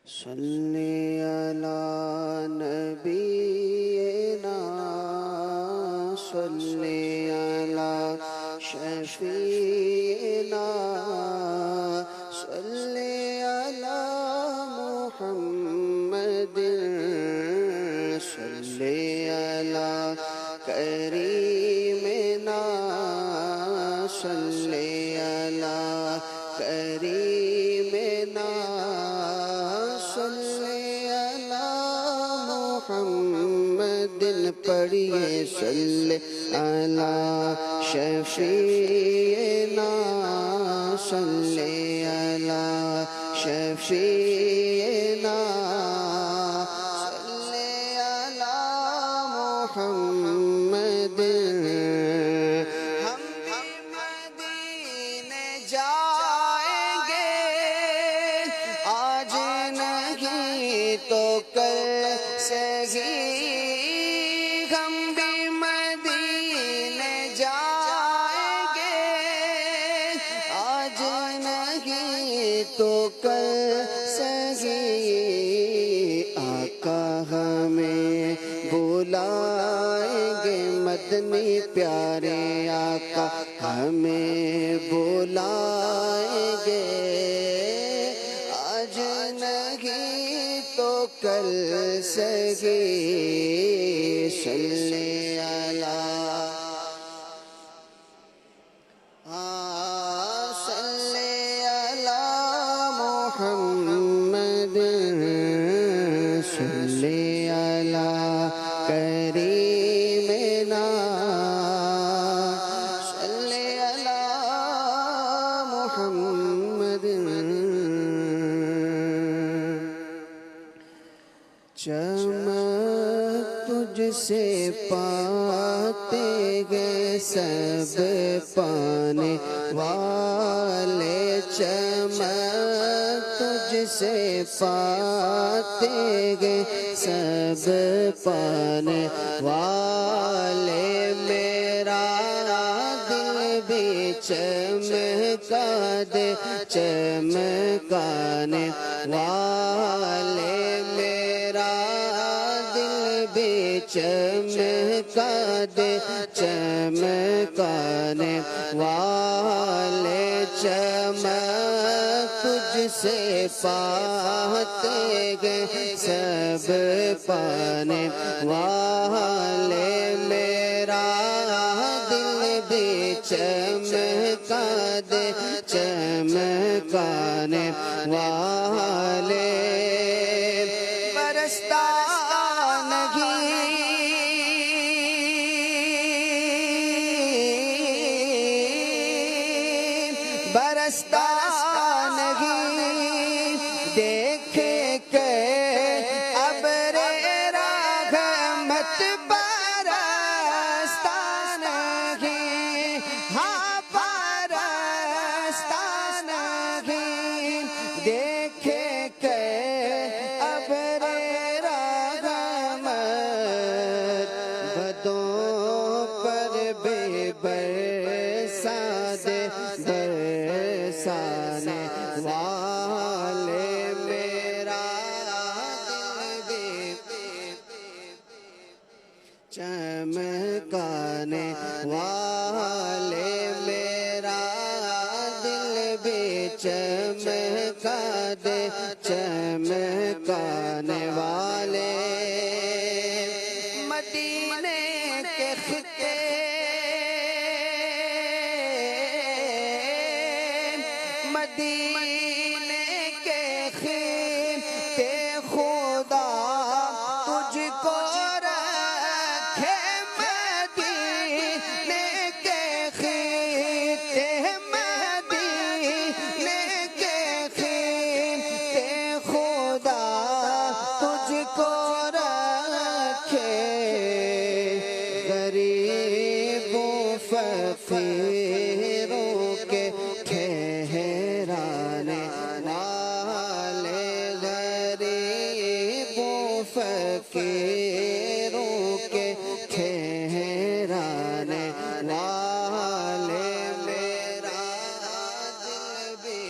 صلی علی نبینا صلی علی شفیعنا صلی علی محمد صلی علی کریمنا صلی علی کریمنا صلی علی محمد پڑھیے صلی علی شفیعنا صلی علی شفیعنا صلی علی محمد ہم بھی مدینے جائیں گے آج نہیں تو کل سہی ہم بھی مدینے جائیں گے آج نہیں تو کل سہی آقا ہمیں بلائیں گے مدنی پیارے آقا ہمیں بلائیں گے آج نہیں تو کل سہی صلی علی صلی علی محمد صلی علی کریمنا صلی علی محمد چمک تجھ سے پاتے گئے سب پانے والے چمک تجھ سے پاتے گئے سب پانے والے میرا دل بھی چمکا دے چمکانے والے میرا دل بھی چمکا دے چمکانے والے چمک تجھ سے پاتے گئے سب پانے والے میرا دل بھی چمکا دے چمکانے والے برستا برستا نہیں دیکھے کہ ابر رحمت برستا نہیں ہاں برستا نہیں دیکھے کہ ابر رحمت بدوں پر بے برسا دے برسانے والے میرا دل بھی چمکانے والے میرا دل بھی چمکا دے چمکانے والے مدینے کے خطے مدینے کے خطے خدا تجھ کو رکھے مدینے کے خطے مدینے کے خطے خدا تجھ کو رکھے غریبوں فقیروں کے ٹھہرانے والے غریبوں فقیروں کے ٹھہرانے والے میرا دل بھی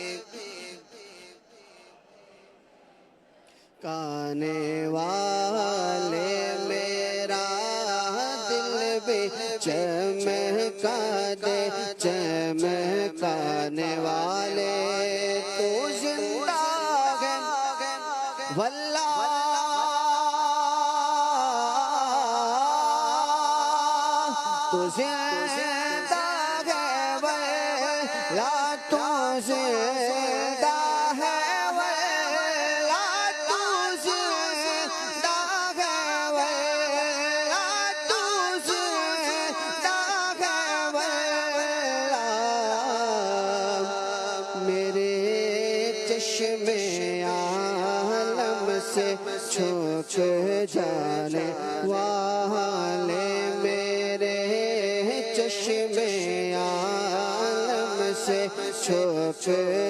چمکانے والے میرا دل بھی چمکا دے چمکانے والے تو زندہ ہے واللہ تو زندہ ہے واللہ تو زندہ ہے واللہ تو زندہ ہے واللہ تو زندہ ہے واللہ میرے چشم عالم سے چھپ جانے والے میرے چشم عالم سے چھپ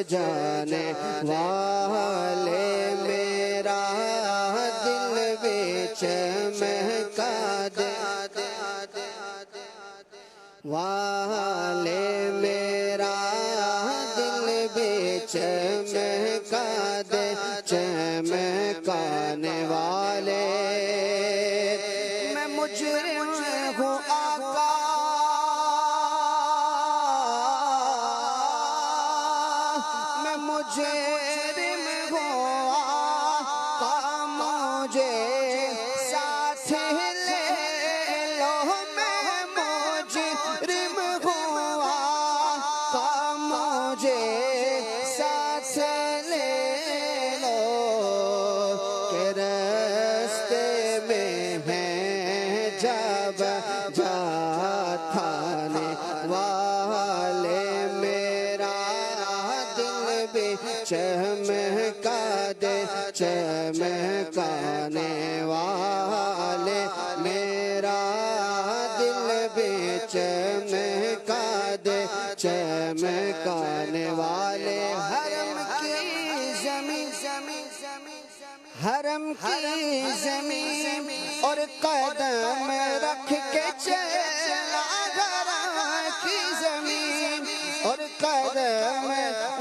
جانے والے میرا دل بھی چمکا دے والے میرا دل بھی چمکا دے چمکانے والے میں مجرم ہوں آقا میں مجرم ہوں آقا مجھے ساتھ لے لو میں مجرم ہوں آقا مجھے ساتھ لے لو کہ راستے میں ہے جب جاتھانے والے میرا دل بھی چمکا دے چمکانے والے میرا دل بھی چمکا دے چمکانے والے حرم کی زمین حرم کی زمین اور قدم رکھ کے چلا حرم کی زمین اور قدم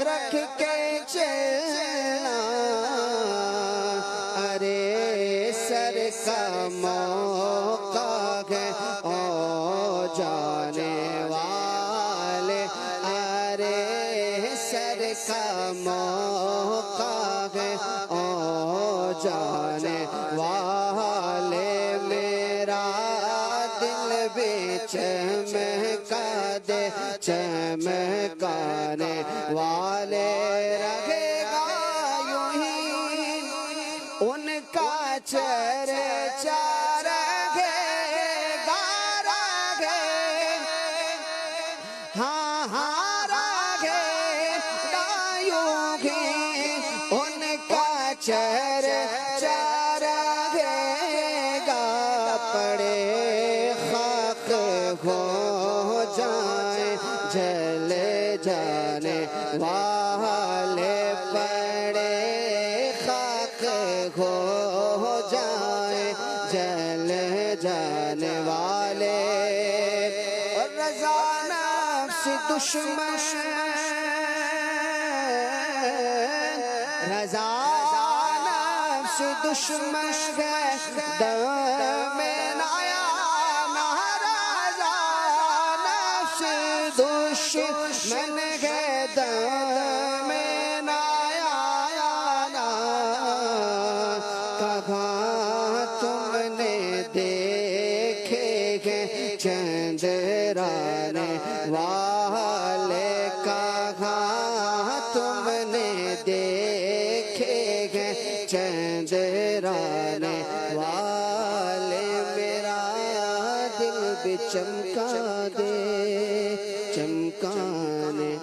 رکھ کے چلا ارے سر کا موقع ہے او جانے والے ارے سر کا موقع ہے او جانے والے میرا دل بھی چمکا دے چمکانے والے رہے گا یوں ہی ان کا چرچا رہے گا ہاں ہاں رہے گا یوں ہی ان کا چرچا رہے گا پڑے خاک ہو جائیں جلے جانے والے پڑے خاک ہو جائیں جلے جانے والے اور رضا نفس دشمن رضا نفس دشمن ہے دم نایا نہ رضا نفس دشمن ہے دم نایا نا کہاں تم نے دیکھے گے چندرانے والے کہاں تم نے دیکھے گے چندرانے والے میرا دل بھی چمکا دے چمکانے